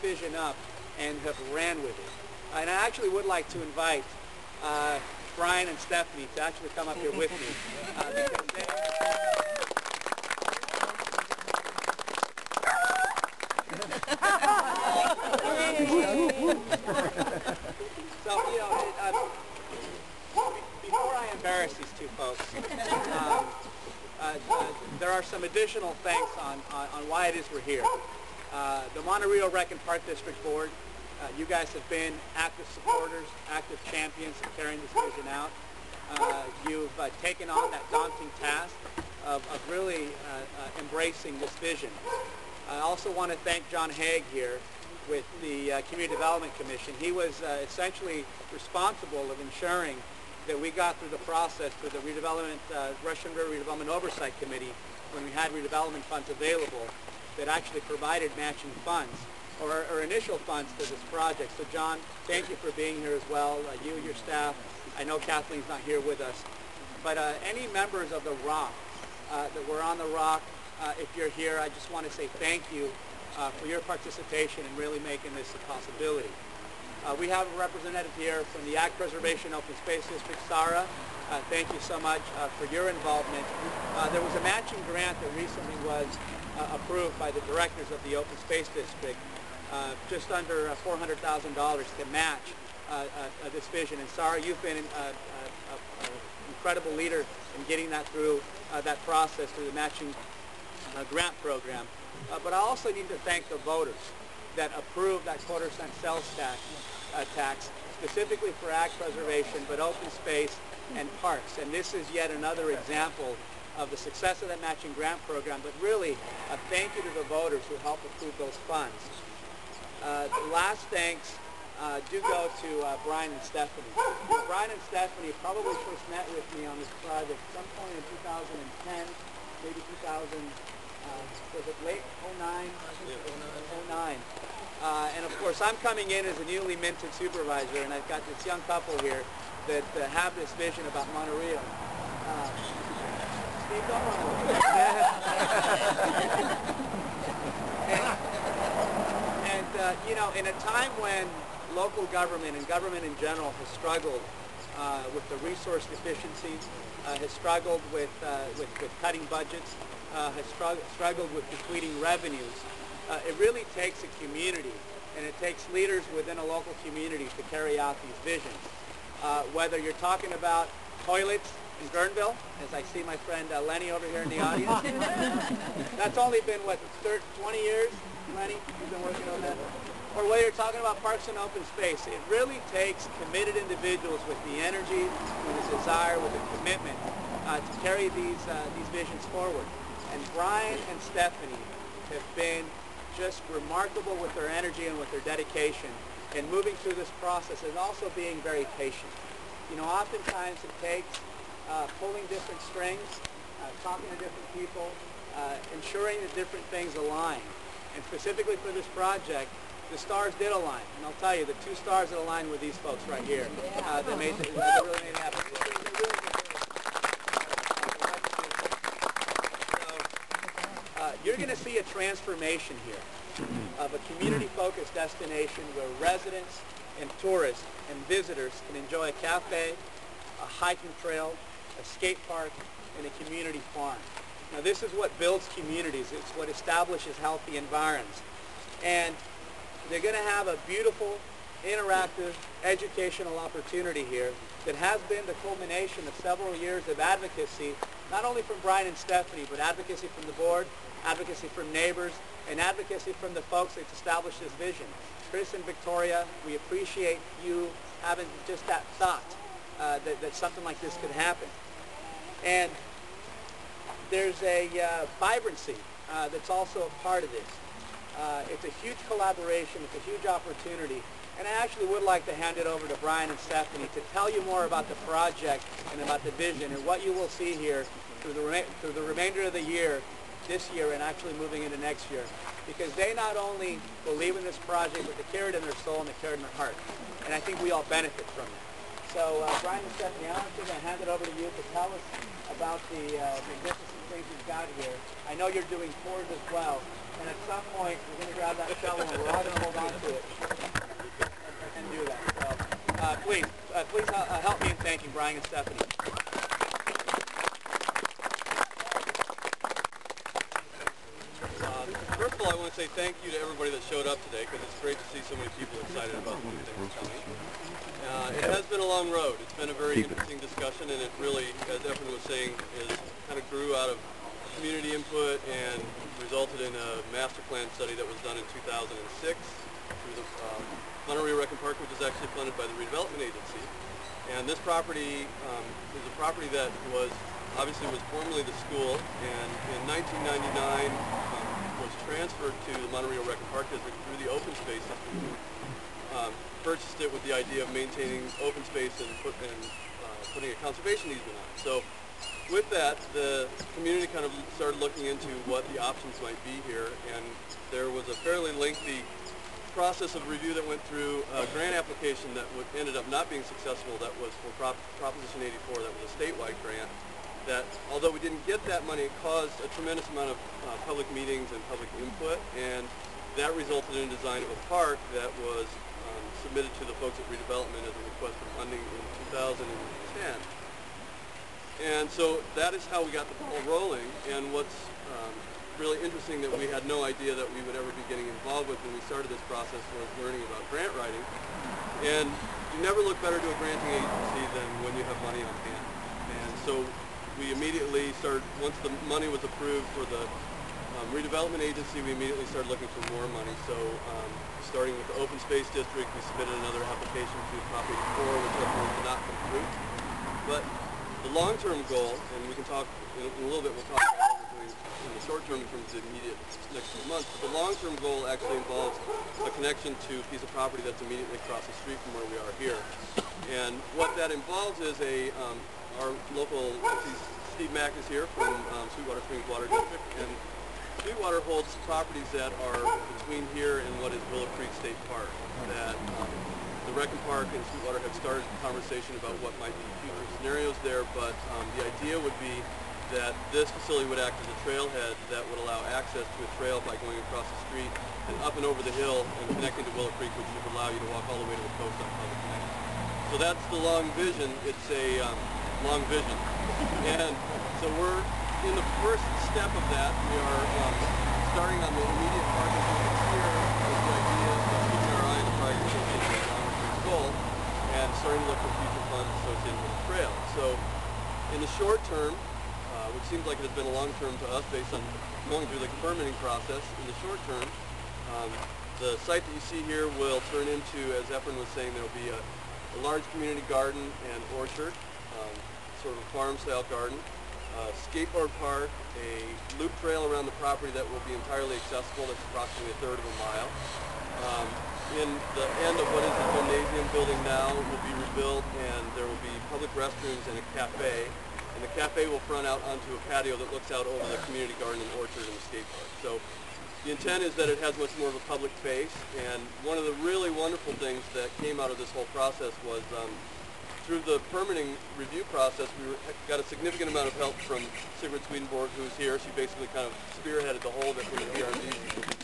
vision up and have ran with it. And I actually would like to invite Brian and Stephanie to actually come up here with me. Because they, so, you know, before I embarrass these two folks, there are some additional thanks on why it is we're here. The Montero Rec and Park District Board, you guys have been active supporters, active champions in carrying this vision out. You've taken on that daunting task of really embracing this vision. I also want to thank John Haig here with the Community Development Commission. He was essentially responsible of ensuring that we got through the process through the redevelopment, Russian River Redevelopment Oversight Committee when we had redevelopment funds available that actually provided matching funds or initial funds to this project. So John, thank you for being here as well, you and your staff. I know Kathleen's not here with us, but any members of the ROC that were on the ROC, if you're here, I just want to say thank you for your participation in really making this a possibility. We have a representative here from the Ag Preservation Open Space District, Sarah. Thank you so much for your involvement. There was a matching grant that recently was approved by the directors of the Open Space District, just under $400,000 to match this vision. And Sarah, you've been an incredible leader in getting that through that process through the matching grant program. But I also need to thank the voters that approved that quarter-cent sales tax specifically for ag preservation, but open space and parks. And this is yet another example of the success of that matching grant program, but really a thank you to the voters who helped approve those funds. The last thanks do go to Brian and Stephanie. Brian and Stephanie probably first met with me on this project some point in 2010, maybe 2000, was it late 09? 09. And of course I'm coming in as a newly minted supervisor, and I've got this young couple here that have this vision about Montero. Steve, don't run away. and you know, in a time when local government and government in general has struggled with the resource deficiencies, has struggled with cutting budgets, has struggled with depleting revenues, it really takes a community, and it takes leaders within a local community to carry out these visions. Whether you're talking about toilets in Guerneville, as I see my friend Lenny over here in the audience. That's only been, what, 20 years, Lenny? You've been working on that? Or whether you're talking about parks and open space, it really takes committed individuals with the energy, with the desire, with the commitment to carry these visions forward. And Brian and Stephanie have been just remarkable with their energy and with their dedication in moving through this process, and also being very patient. You know, oftentimes it takes pulling different strings, talking to different people, ensuring that different things align. And specifically for this project, the stars did align. And I'll tell you, the two stars that aligned with these folks right here, that really made it happen. You're going to see a transformation here of a community-focused destination where residents and tourists and visitors can enjoy a cafe, a hiking trail, a skate park, and a community farm. Now this is what builds communities. It's what establishes healthy environs. And they're going to have a beautiful, interactive, educational opportunity here that has been the culmination of several years of advocacy, not only from Brian and Stephanie, but advocacy from the board, advocacy from neighbors, and advocacy from the folks that established this vision. Chris and Victoria, we appreciate you having just that thought that something like this could happen. And there's a vibrancy that's also a part of this. It's a huge collaboration, it's a huge opportunity, and I actually would like to hand it over to Brian and Stephanie to tell you more about the project and about the vision and what you will see here through the remainder of the year, this year, and actually moving into next year. Because they not only believe in this project, but they carry it in their soul and they carry it in their heart. And I think we all benefit from it. So Brian and Stephanie, I'm going to hand it over to you to tell us about the magnificent things you've got here. I know you're doing tours as well. And at some point, we're going to grab that shovel and we're all going to hold on to thanking Brian and Stephanie. First of all, I want to say thank you to everybody that showed up today, because it's great to see so many people excited about the new things coming. It has been a long road. It's been a very interesting discussion, and it really, as Efren was saying, kind of grew out of community input and resulted in a master plan study that was done in 2006 through the MRRPD Rec and Park, which is actually funded by the redevelopment agency. And this property is a property that obviously was formerly the school, and in 1999 was transferred to the MRRPD Rec and Park District through the open space system. Purchased it with the idea of maintaining open space and putting a conservation easement on it. So with that, the community kind of started looking into what the options might be here, and there was a fairly lengthy process of review that went through a grant application that ended up not being successful. That was for Proposition 84. That was a statewide grant that, although we didn't get that money, it caused a tremendous amount of public meetings and public input, and that resulted in a design of a park that was submitted to the folks at redevelopment as a request for funding in 2010. And so that is how we got the ball rolling, and what's really interesting that we had no idea that we would ever be getting involved with when we started this process was learning about grant writing. And you never look better to a granting agency than when you have money on hand. And so we immediately started, once the money was approved for the redevelopment agency, we immediately started looking for more money. So starting with the open space district, we submitted another application to Proposition 84, which did not come through. But the long-term goal, and we can talk in a little bit, we'll talk about what we're doing in the short term in terms of the immediate next few months, but the long-term goal actually involves a connection to a piece of property that's immediately across the street from where we are here. And what that involves is our local, Steve Mack is here from Sweetwater Springs Water District, and Sweetwater holds properties that are between here and what is Willow Creek State Park, that the Rec and Park and Sweetwater have started a conversation about what might be future scenarios there, but the idea would be that this facility would act as a trailhead that would allow access to a trail by going across the street and up and over the hill and connecting to Willow Creek, which would allow you to walk all the way to the coast on public connection. So that's the long vision. It's a long vision. And so we're in the first step of that. We are starting on the immediate park improvements here with the idea of keeping our eye on the project associated with the longer-term goal and starting to look for future funds associated with the trail. So in the short term, which seems like it has been a long term to us based on going through the permitting process, in the short term, the site that you see here will turn into, as Efren was saying, there will be a large community garden and orchard, sort of a farm-style garden, skateboard park, a loop trail around the property that will be entirely accessible, that's approximately a third of a mile. In the end of what is the gymnasium building now will be rebuilt, and there will be public restrooms and a cafe. And the cafe will front out onto a patio that looks out over the community garden and orchard and the skate park. So the intent is that it has much more of a public face, and one of the really wonderful things that came out of this whole process was through the permitting review process, we got a significant amount of help from Sigrid Swedenborg, who's here. She basically kind of spearheaded the whole of it from the PRD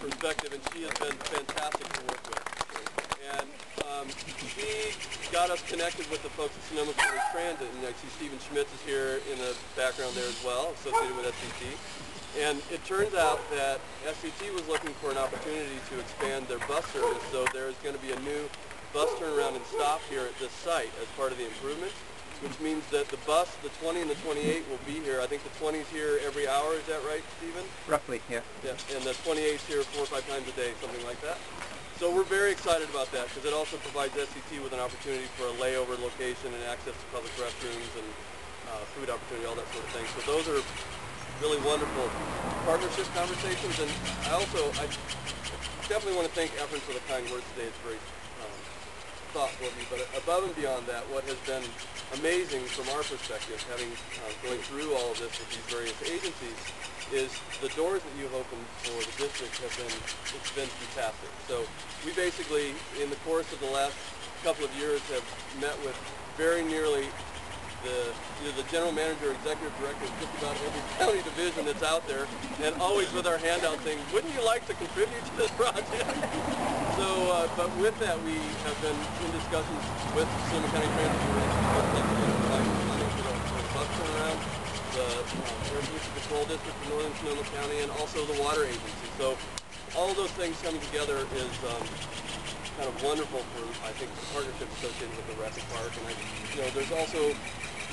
perspective, and she has been fantastic to work with. And she got us connected with the folks at Sonoma County Transit, and I see Stephen Schmitz is here in the background there as well, associated with SCT. And it turns out that SCT was looking for an opportunity to expand their bus service, so there's going to be a new bus turnaround and stop here at this site as part of the improvements, which means that the bus, the 20 and the 28, will be here. I think the 20 is here every hour, is that right, Stephen? Roughly, yeah. Yeah, and the 28 is here 4 or 5 times a day, something like that. So we're very excited about that because it also provides SCT with an opportunity for a layover location and access to public restrooms and food opportunity, all that sort of thing. So those are really wonderful partnership conversations. And I definitely want to thank Efren for the kind words today. It's very thoughtful of you. But above and beyond that, what has been amazing from our perspective, having going through all of this with these various agencies, is the doors that you've opened for the district have been fantastic. So we basically, in the course of the last couple of years, have met with very nearly either the general manager or executive director of just about every county division that's out there, and always with our handout saying, wouldn't you like to contribute to this project? So But with that, we have been in discussions with Sonoma County Transit for the bus turnaround, the Air Pollution Control District of Northern Sonoma County, and also the Water Agency. So all of those things coming together is kind of wonderful for, I think, the partnership associated with the rec park. And there's also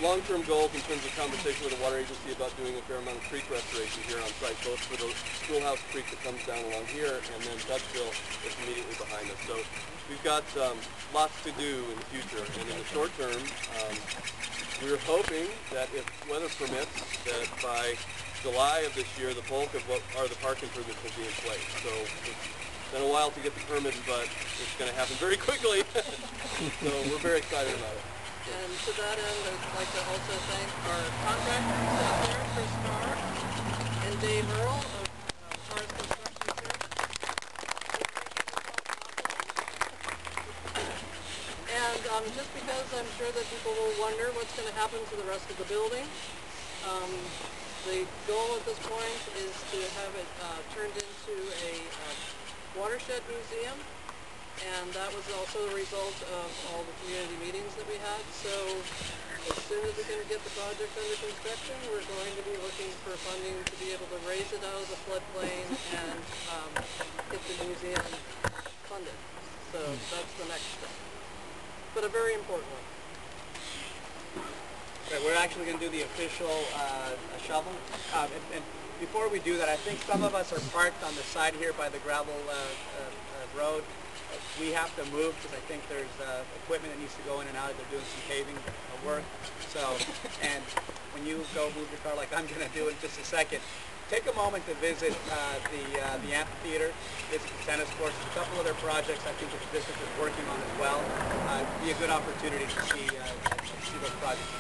long-term goals in terms of conversation with the Water Agency about doing a fair amount of creek restoration here on site, both for the Schoolhouse Creek that comes down along here and then Dutchville that's immediately behind us. So we've got lots to do in the future. And in the short term, we're hoping that if weather permits, that by July of this year, the bulk of what are the park improvements will be in place. So it's been a while to get the permit, but it's going to happen very quickly. So we're very excited about it. And to that end, I'd like to also thank our contractors out there, Chris Carr and Dave Earl of Carr's Construction Service. And just because I'm sure that people will wonder what's going to happen to the rest of the building, the goal at this point is to have it turned into a watershed museum. And that was also the result of all the community meetings that we had. So as soon as we can get the project under construction, we're going to be looking for funding to be able to raise it out of the floodplain and get the museum funded. So that's the next step. But a very important one. Right, we're actually going to do the official shovel. And before we do that, I think some of us are parked on the side here by the gravel road. We have to move because I think there's equipment that needs to go in and out. They're doing some paving work. So, and when you go move your car like I'm going to do in just a second, take a moment to visit the amphitheater, visit the tennis courts, a couple other projects I think the district is working on as well. It'd be a good opportunity to see those projects.